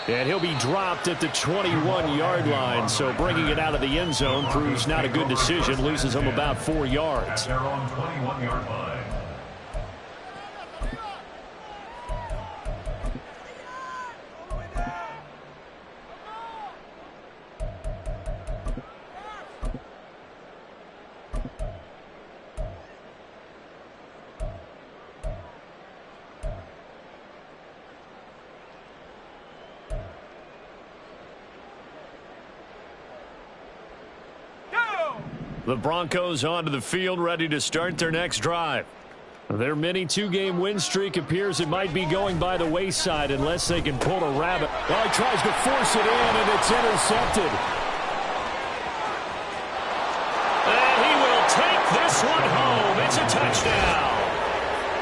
And he'll be dropped at the 21-yard line, so bringing it out of the end zone proves not a good decision. Loses him about 4 yards. At their own 21-yard line. The Broncos onto the field, ready to start their next drive. Their mini two-game win streak appears it might be going by the wayside unless they can pull a rabbit. Well, he tries to force it in, and it's intercepted. And he will take this one home. It's a touchdown.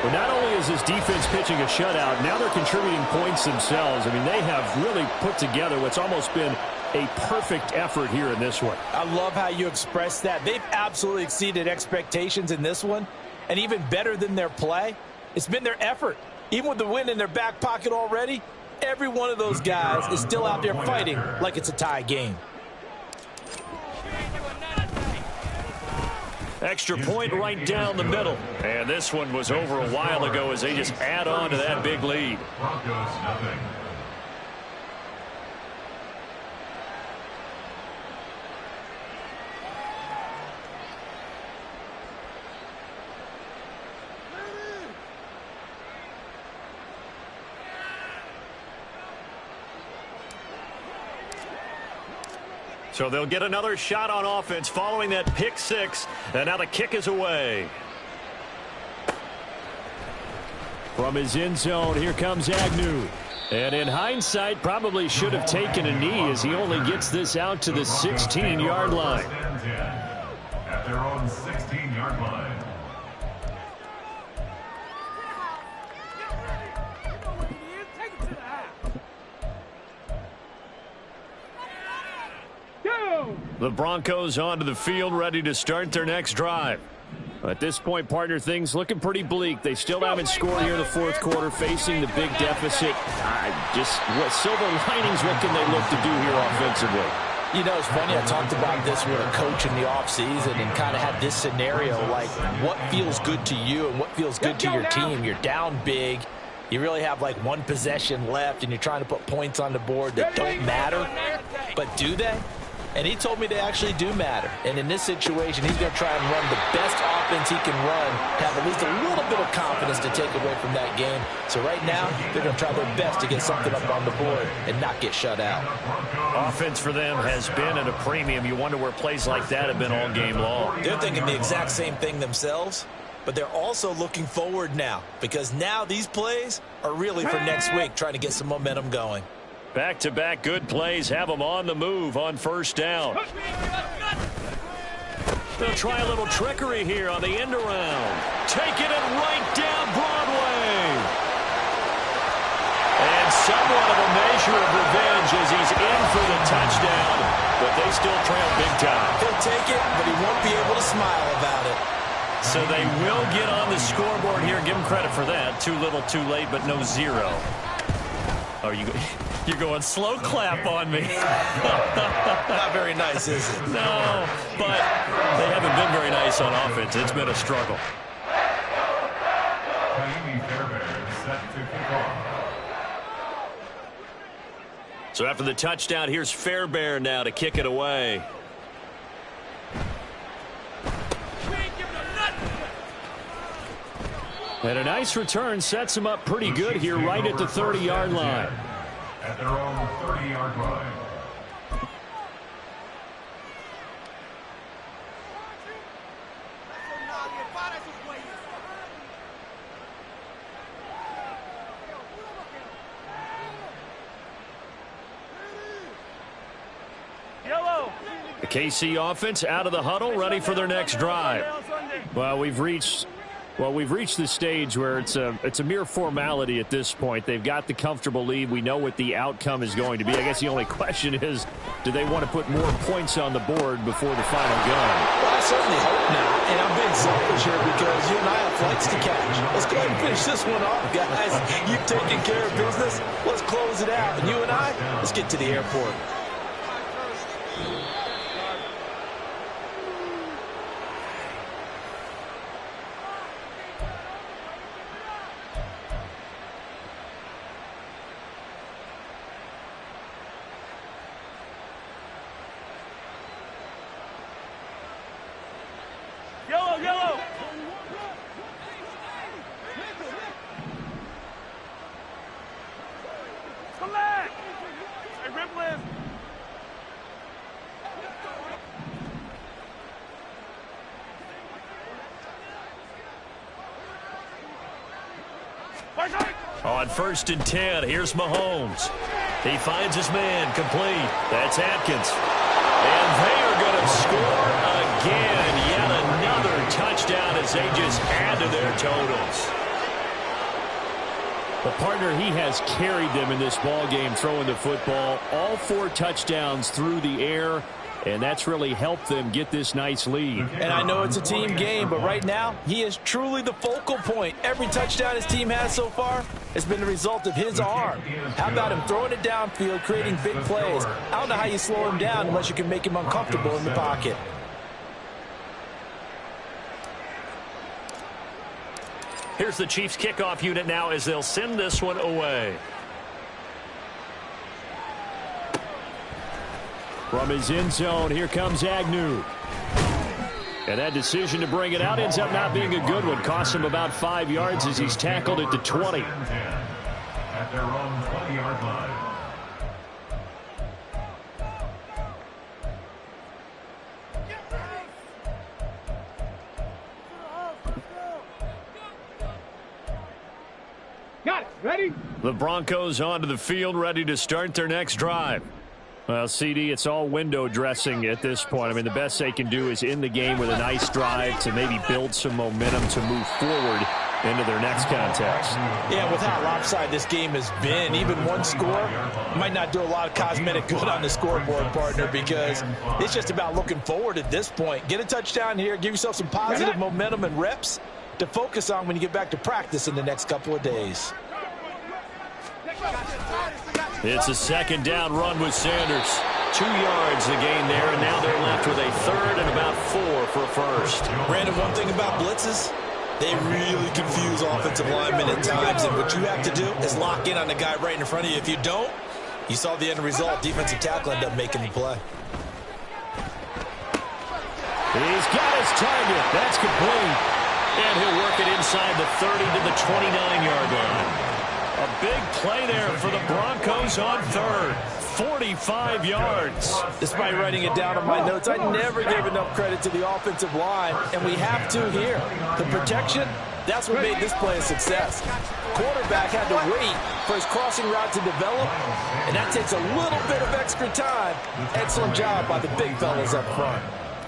But not only is his defense pitching a shutout, now they're contributing points themselves. I mean, they have really put together what's almost been a perfect effort here in this one. I love how you express that. They've absolutely exceeded expectations in this one. And even better than their play, it's been their effort. Even with the win in their back pocket already, every one of those guys is still out there fighting like it's a tie game. Extra point right down the middle. And this one was over a while ago as they just add on to that big lead. Broncos nothing. So they'll get another shot on offense following that pick six. And now the kick is away. From his end zone, here comes Agnew. And in hindsight, probably should have taken a knee as he only gets this out to the 16-yard line. At their own 16-yard line. The Broncos onto the field, ready to start their next drive. At this point, partner, things looking pretty bleak. They still haven't scored here in the fourth quarter, facing the big deficit. Just what silver linings, what can they look to do here offensively? You know, it's funny, I talked about this with a coach in the offseason and kind of had this scenario, like what feels good to you and what feels good to your team. You're down big. You really have like one possession left, and you're trying to put points on the board that don't matter. But do they? And he told me they actually do matter. And in this situation, he's going to try and run the best offense he can run to have at least a little bit of confidence to take away from that game. So right now, they're going to try their best to get something up on the board and not get shut out. Offense for them has been at a premium. You wonder where plays like that have been all game long. They're thinking the exact same thing themselves, but they're also looking forward now because now these plays are really for next week, trying to get some momentum going. Back-to-back good plays have them on the move on first down. They'll try a little trickery here on the end around. Taking it right down Broadway. And somewhat of a measure of revenge as he's in for the touchdown, but they still trail big time. He'll take it, but he won't be able to smile about it. So they will get on the scoreboard here. Give them credit for that. Too little, too late, but no zero. Oh, you're going slow clap on me. Not very nice, is it? No, but they haven't been very nice on offense. It's been a struggle. Set to kick off. So after the touchdown, here's Fairbairn now to kick it away. And a nice return sets him up pretty good here right at the 30-yard line. At their own 30-yard line. The KC offense out of the huddle, ready for their next drive. Well, we've reached the stage where it's a mere formality at this point. They've got the comfortable lead. We know what the outcome is going to be. I guess the only question is, do they want to put more points on the board before the final gun? Well, I certainly hope not. And I'm being selfish here because you and I have flights to catch. Let's go ahead and finish this one off, guys. You've taken care of business. Let's close it out. And you and I, let's get to the airport. Yellow! Come back! Hey, Ripley! On 1st and 10, here's Mahomes. He finds his man, complete. That's Atkins. And they are going to score again. Yet another touchdown as they just add to their totals. The partner, he has carried them in this ball game throwing the football. All 4 touchdowns through the air. And that's really helped them get this nice lead. And I know it's a team game, but right now, he is truly the focal point. Every touchdown his team has so far has been the result of his arm. How about him throwing it downfield, creating big plays? I don't know how you slow him down unless you can make him uncomfortable in the pocket. Here's the Chiefs kickoff unit now as they'll send this one away. From his end zone, here comes Agnew. And that decision to bring it out ends up not being a good one. Costs him about 5 yards as he's tackled at the 20. At their own 20-yard line. Got it. Ready? The Broncos onto the field, ready to start their next drive. Well, CD, it's all window dressing at this point. I mean, the best they can do is end the game with a nice drive to maybe build some momentum to move forward into their next contest. Yeah, with how lopsided this game has been, even one score might not do a lot of cosmetic good on the scoreboard, partner, because it's just about looking forward at this point. Get a touchdown here, give yourself some positive momentum and reps to focus on when you get back to practice in the next couple of days. It's a 2nd down run with Sanders. 2 yards the gain there, and now they're left with a 3rd and about 4 for a first. Brandon, one thing about blitzes, they really confuse offensive linemen at times, and what you have to do is lock in on the guy right in front of you. If you don't, you saw the end result. Defensive tackle ended up making the play. He's got his target. That's complete. And he'll work it inside the 30 to the 29-yard line. A big play there for the Broncos on 3rd. 45 yards. Despite writing it down on my notes, I never gave enough credit to the offensive line, and we have to here. The protection, that's what made this play a success. Quarterback had to wait for his crossing route to develop, and that takes a little bit of extra time. Excellent job by the big fellas up front.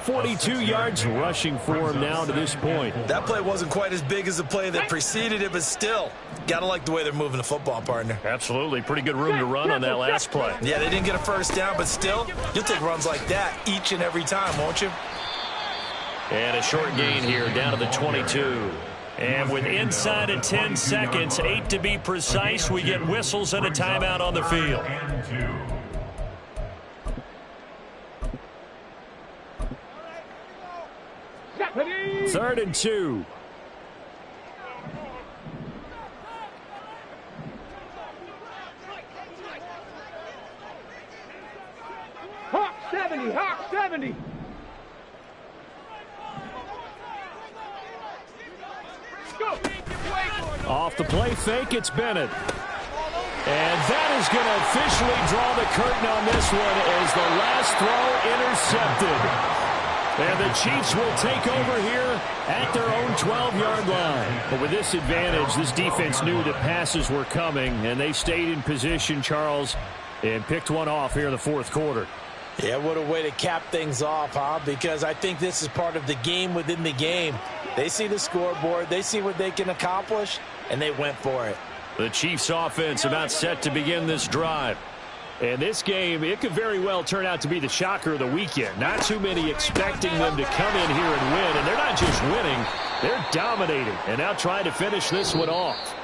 42 yards rushing for him now to this point. That play wasn't quite as big as the play that preceded it, but still, gotta like the way they're moving the football, partner. Absolutely. Pretty good room to run on that last play. Yeah, they didn't get a first down, but still, you'll take runs like that each and every time, won't you? And a short gain here down to the 22. And with inside of 10 seconds, 8 to be precise, we get whistles and a timeout on the field. 3rd and 2. Hawk 70, Hawk 70. Go. Off the play fake, it's Bennett. And that is going to officially draw the curtain on this one as the last throw intercepted. And the Chiefs will take over here at their own 12-yard line. But with this advantage, this defense knew that passes were coming, and they stayed in position, Charles, and picked one off here in the 4th quarter. Yeah, what a way to cap things off, huh? Because I think this is part of the game within the game. They see the scoreboard, they see what they can accomplish, and they went for it. The Chiefs offense about set to begin this drive. And this game, it could very well turn out to be the shocker of the weekend. Not too many expecting them to come in here and win. And they're not just winning, they're dominating. And now trying to finish this one off.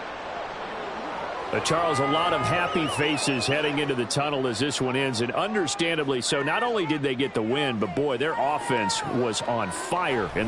Charles, a lot of happy faces heading into the tunnel as this one ends. And understandably so, not only did they get the win, but boy, their offense was on fire.